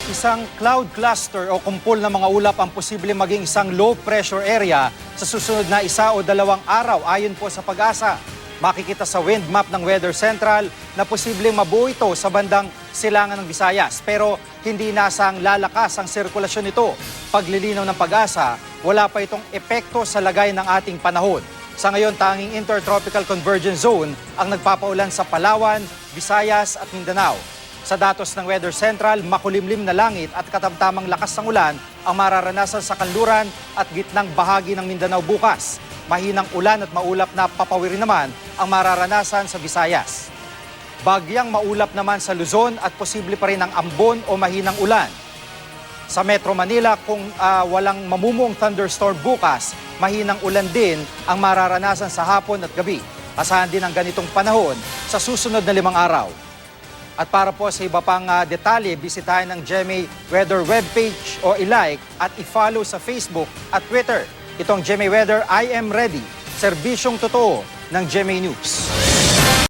Isang cloud cluster o kumpol ng mga ulap ang posibleng maging isang low pressure area sa susunod na 1 o 2 araw ayon po sa Pag-asa. Makikita sa wind map ng Weather Central na posibleng mabuo ito sa bandang silangan ng Visayas. Pero hindi nasang lalakas ang sirkulasyon nito. Paglilinaw ng Pag-asa, wala pa itong epekto sa lagay ng ating panahon. Sa ngayon, tanging Intertropical Convergence Zone ang nagpapaulan sa Palawan, Visayas at Mindanao. Sa datos ng Weather Central, makulimlim na langit at katamtamang lakas ng ulan ang mararanasan sa kanluran at gitnang bahagi ng Mindanao bukas. Mahinang ulan at maulap na papawirin naman ang mararanasan sa Visayas. Bagyang maulap naman sa Luzon at posible pa rin ang ambon o mahinang ulan. Sa Metro Manila, kung walang mamumuong thunderstorm bukas, mahinang ulan din ang mararanasan sa hapon at gabi. Asahan din ang ganitong panahon sa susunod na 5 araw. At para po sa iba pang detalye, bisitahin ang GMA Weather webpage o i-like at i-follow sa Facebook at Twitter. Itong GMA Weather, I am ready. Serbisyong totoo ng GMA News.